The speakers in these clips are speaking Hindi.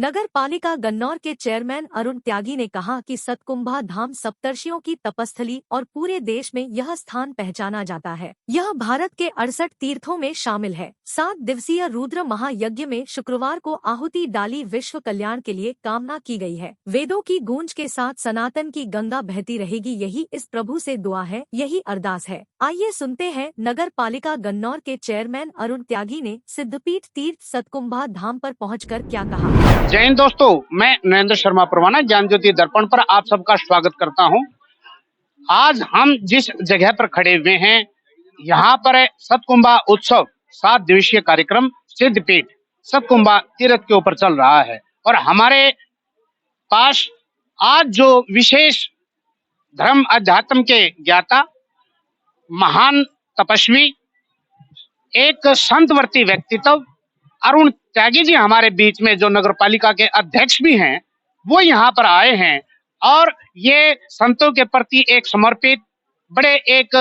नगर पालिका गन्नौर के चेयरमैन अरुण त्यागी ने कहा कि सतकुंभा धाम सप्तर्षियों की तपस्थली और पूरे देश में यह स्थान पहचाना जाता है। यह भारत के 68 तीर्थों में शामिल है। 7 दिवसीय रुद्र महायज्ञ में शुक्रवार को आहुति डाली विश्व कल्याण के लिए कामना की गई है। वेदों की गूंज के साथ सनातन की गंगा बहती रहेगी, यही इस प्रभु से दुआ है, यही अरदास है। आइए सुनते हैं नगर पालिका गन्नौर के चेयरमैन अरुण त्यागी ने सिद्धपीठ तीर्थ सतकुंभा धाम पर पहुंचकर क्या कहा। जय हिंद दोस्तों, मैं नरेंद्र शर्मा परवाना ज्ञान ज्योति दर्पण पर आप सबका स्वागत करता हूं। आज हम जिस जगह पर खड़े हुए हैं, यहाँ पर सतकुंभा उत्सव 7 दिवसीय कार्यक्रम सिद्धपीठ सतकुंभा तीर्थ के ऊपर चल रहा है। और हमारे पास आज जो विशेष धर्म अध्यात्म के ज्ञाता, महान तपस्वी, एक संतवर्ती व्यक्तित्व अरुण त्यागी जी हमारे बीच में, जो नगर पालिका के अध्यक्ष भी हैं, वो यहाँ पर आए हैं। और ये संतों के प्रति एक समर्पित बड़े एक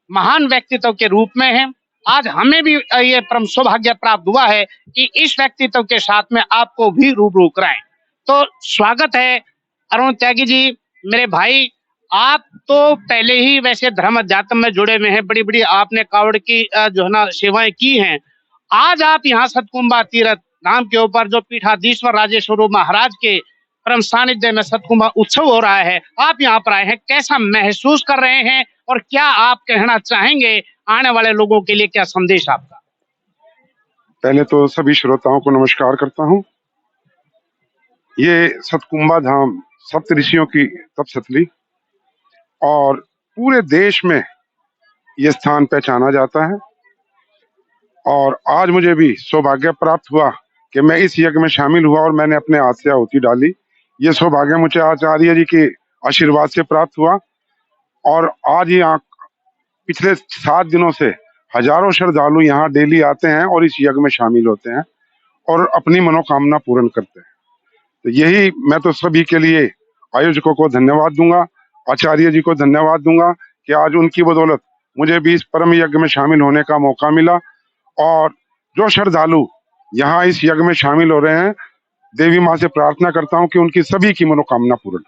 महान व्यक्तित्व के रूप में है। आज हमें भी ये परम सौभाग्य प्राप्त हुआ है कि इस व्यक्तित्व के साथ में आपको भी रूबरू कराएं। तो स्वागत है अरुण त्यागी जी, मेरे भाई। आप तो पहले ही वैसे धर्म अध्यात्म में जुड़े हुए हैं, बड़ी बड़ी आपने कावड़ की जो है ना सेवाएं की हैं। आज आप यहाँ सतकुंभा तीर्थ धाम के ऊपर जो पीठाधीश्वर राजेश्वर महाराज के परम सानिध्य में सतकुंभा उत्सव हो रहा है, आप यहाँ पर आए हैं, कैसा महसूस कर रहे हैं और क्या आप कहना चाहेंगे आने वाले लोगों के लिए, क्या संदेश आपका? पहले तो सभी श्रोताओं को नमस्कार करता हूँ। ये सतकुंभा धाम सप्त ऋषियों की तपस्थली और पूरे देश में ये स्थान पहचाना जाता है। और आज मुझे भी सौभाग्य प्राप्त हुआ कि मैं इस यज्ञ में शामिल हुआ और मैंने अपने हाथ से आहुति डाली। ये सौभाग्य मुझे आचार्य जी के आशीर्वाद से प्राप्त हुआ। और आज यहाँ पिछले 7 दिनों से हजारों श्रद्धालु यहाँ डेली आते हैं और इस यज्ञ में शामिल होते हैं और अपनी मनोकामना पूर्ण करते हैं। तो यही मैं तो सभी के लिए आयोजकों को धन्यवाद दूंगा, आचार्य जी को धन्यवाद दूंगा कि आज उनकी बदौलत मुझे भी इस परम यज्ञ में शामिल होने का मौका मिला। और जो श्रद्धालु यहाँ इस यज्ञ में शामिल हो रहे हैं, देवी माँ से प्रार्थना करता हूँ कि उनकी सभी की मनोकामना पूर्ण।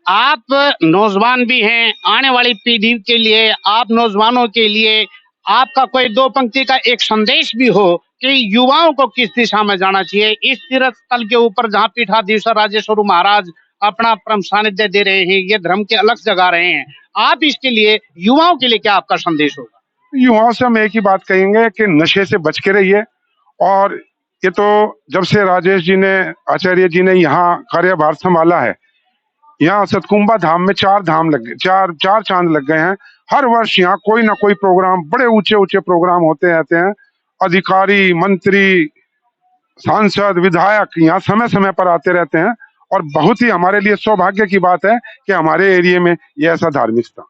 आप नौजवान भी हैं, आने वाली पीढ़ी के लिए, आप नौजवानों के लिए आपका कोई 2 पंक्ति का एक संदेश भी हो कि युवाओं को किस दिशा में जाना चाहिए इस तीर्थ स्थल के ऊपर, जहाँ पीठाधीश्वर राजेश्वर महाराज अपना परम सानिध्य दे रहे हैं, ये धर्म के अलग जगा रहे हैं। आप इसके लिए युवाओं के लिए क्या आपका संदेश होगा? युवाओं से हम एक ही बात कहेंगे कि नशे से बच के रहिए। और ये तो जब से राजेश जी ने, आचार्य जी ने यहाँ कार्यभार संभाला है, यहाँ सतकुंभा धाम में 4 धाम लग गए, चार चांद लग गए हैं। हर वर्ष यहाँ कोई ना कोई प्रोग्राम, बड़े ऊंचे ऊंचे प्रोग्राम होते रहते हैं। अधिकारी, मंत्री, सांसद, विधायक यहाँ समय समय पर आते रहते हैं। और बहुत ही हमारे लिए सौभाग्य की बात है कि हमारे एरिया में ये ऐसा धार्मिक स्थान।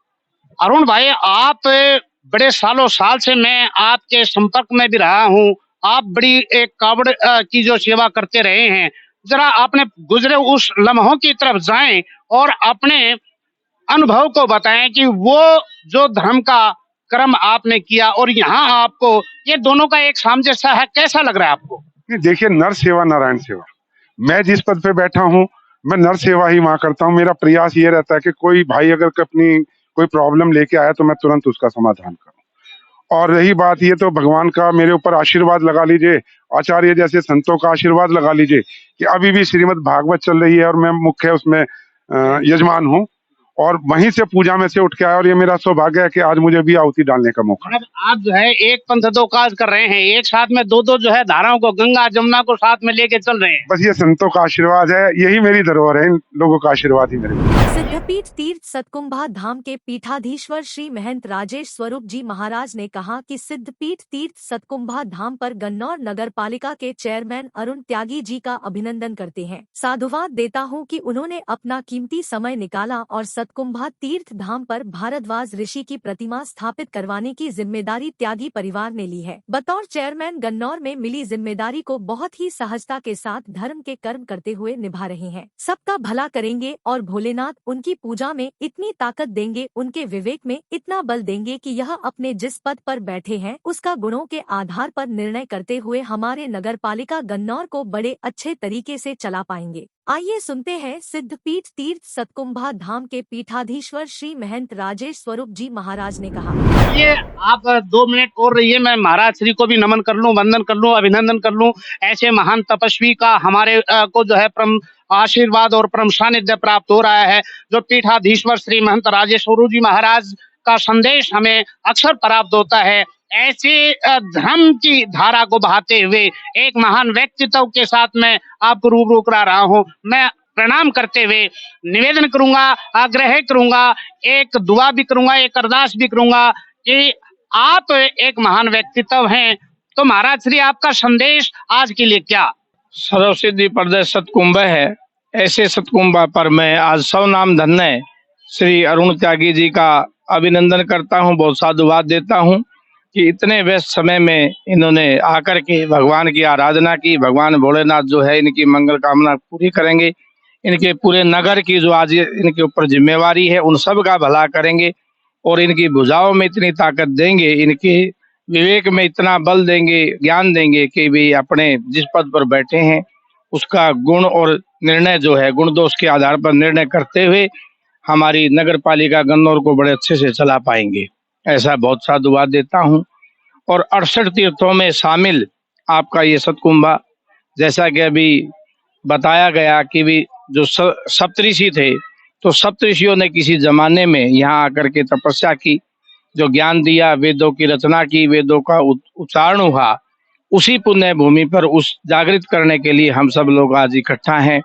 अरुण भाई, आप बड़े सालों साल से मैं आपके संपर्क में भी रहा हूँ, आप बड़ी एक कावड़ की जो सेवा करते रहे हैं। जरा आपने गुजरे उस लम्हों की तरफ जाएं और अपने अनुभव को बताएं कि वो जो धर्म का कर्म आपने किया और यहाँ आपको ये दोनों का एक सामंजस्य है, कैसा लग रहा है आपको? देखिए, नर सेवा नारायण सेवा। मैं जिस पद पे बैठा हूँ, मैं नर सेवा ही वहाँ करता हूँ। मेरा प्रयास ये रहता है कि कोई भाई अगर अपनी कोई प्रॉब्लम लेके आया तो मैं तुरंत उसका समाधान करूं। और रही बात, ये तो भगवान का मेरे ऊपर आशीर्वाद लगा लीजिए, आचार्य जैसे संतों का आशीर्वाद लगा लीजिए कि अभी भी श्रीमद् भागवत चल रही है और मैं मुख्य उसमें यजमान हूँ और वहीं से पूजा में से उठ के आया। और ये मेरा सौभाग्य है कि आज मुझे भी आहुति डालने का मौका। आप जो है एक पंथ 2 काज कर रहे हैं, एक साथ में 2 जो है धाराओं को, गंगा जमुना को साथ में लेके चल रहे हैं। बस ये संतों का आशीर्वाद है, यही मेरी धरोहर है, इन लोगों का आशीर्वाद ही मेरे। सिद्धपीठ तीर्थ सतकुंभा धाम के पीठाधीश्वर श्री महंत राजेश स्वरूप जी महाराज ने कहा कि सिद्धपीठ तीर्थ सतकुंभा धाम पर गन्नौर नगर पालिका के चेयरमैन अरुण त्यागी जी का अभिनंदन करते हैं। साधुवाद देता हूँ कि उन्होंने अपना कीमती समय निकाला और सतकुंभा तीर्थ धाम पर भारद्वाज ऋषि की प्रतिमा स्थापित करवाने की जिम्मेदारी त्यागी परिवार ने ली है। बतौर चेयरमैन गन्नौर में मिली जिम्मेदारी को बहुत ही सहजता के साथ धर्म के कर्म करते हुए निभा रहे हैं। सबका भला करेंगे और भोलेनाथ उनकी पूजा में इतनी ताकत देंगे, उनके विवेक में इतना बल देंगे कि यह अपने जिस पद पर बैठे हैं उसका गुणों के आधार पर निर्णय करते हुए हमारे नगरपालिका गन्नौर को बड़े अच्छे तरीके से चला पाएंगे। आइए सुनते हैं सिद्धपीठ तीर्थ सतकुंभा धाम के पीठाधीश्वर श्री महंत राजेश स्वरूप जी महाराज ने कहा। ये आप 2 मिनट और रहिए, मैं महाराज श्री को भी नमन कर लूं, वंदन कर लूं, अभिनंदन कर लूं। ऐसे महान तपस्वी का हमारे को जो है परम आशीर्वाद और परम सानिध्य प्राप्त हो रहा है। जो पीठाधीश्वर श्री महंत राजेश स्वरूप जी महाराज का संदेश हमें अक्सर प्राप्त होता है। ऐसे धर्म की धारा को बहाते हुए एक महान व्यक्तित्व के साथ मैं आपको रूबरू करा रहा हूँ। मैं प्रणाम करते हुए निवेदन करूंगा, आग्रह करूंगा, एक दुआ भी करूंगा, एक अरदास भी करूंगा कि आप एक महान व्यक्तित्व हैं, तो महाराज श्री आपका संदेश आज के लिए क्या? सर्वसिद्धि प्रदय सतकुंभ है। ऐसे सतकुंभा पर मैं आज सौ नाम धन्य श्री अरुण त्यागी जी का अभिनंदन करता हूँ, बहुत साधुवाद देता हूँ कि इतने व्यस्त समय में इन्होंने आकर के भगवान की आराधना की। भगवान भोलेनाथ जो है इनकी मंगल कामना पूरी करेंगे। इनके पूरे नगर की जो आज इनके ऊपर जिम्मेवारी है उन सब का भला करेंगे और इनकी भुजाओं में इतनी ताकत देंगे, इनके विवेक में इतना बल देंगे, ज्ञान देंगे कि भी अपने जिस पद पर बैठे हैं उसका गुण और निर्णय जो है गुण दोष के आधार पर निर्णय करते हुए हमारी नगर पालिका गन्नौर को बड़े अच्छे से चला पाएंगे। ऐसा बहुत साधुवाद देता हूँ। और 68 तीर्थों में शामिल आपका ये सतकुंभा, जैसा कि अभी बताया गया कि भी जो सप्तऋषि थे, तो सप्तऋषियों ने किसी जमाने में यहाँ आकर के तपस्या की, जो ज्ञान दिया, वेदों की रचना की, वेदों का उच्चारण हुआ, उसी पुण्य भूमि पर उस जागृत करने के लिए हम सब लोग आज इकट्ठा हैं।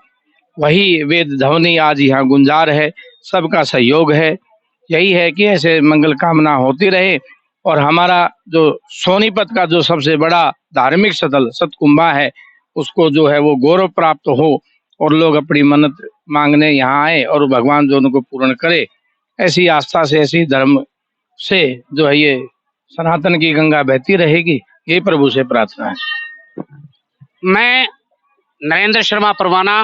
वही वेद ध्वनि आज यहाँ गुंजार है, सबका सहयोग है। यही है कि ऐसे मंगल कामना होती रहे और हमारा जो सोनीपत का जो सबसे बड़ा धार्मिक स्थल सतकुंभा है उसको जो है वो गौरव प्राप्त हो और लोग अपनी मन्नत मांगने यहाँ आए और भगवान जो उनको पूर्ण करे। ऐसी आस्था से, ऐसी धर्म से जो है ये सनातन की गंगा बहती रहेगी, ये प्रभु से प्रार्थना है। मैं नरेंद्र शर्मा परवाना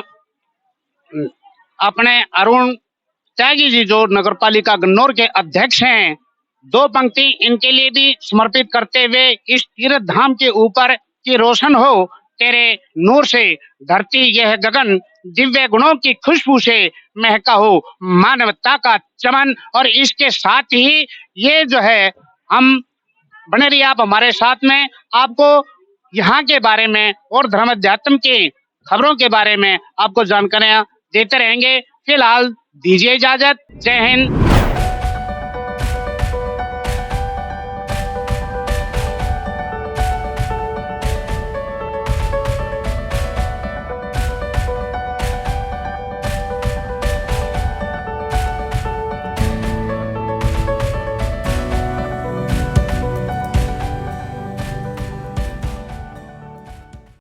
अपने अरुण त्यागी जी जो नगरपालिका गन्नौर के अध्यक्ष हैं, 2 पंक्ति इनके लिए भी समर्पित करते हुए इस तीर्थ धाम के ऊपर की रोशन हो तेरे नूर से, धरती यह गगन दिव्य गुणों की खुशबू से महका हो, मानवता का चमन। और इसके साथ ही ये जो है हम बने रहिए आप हमारे साथ में, आपको यहाँ के बारे में और धर्म अध्यात्म की खबरों के बारे में आपको जानकारियां देते रहेंगे। फिलहाल दीजिए इजाजत। जय हिंद।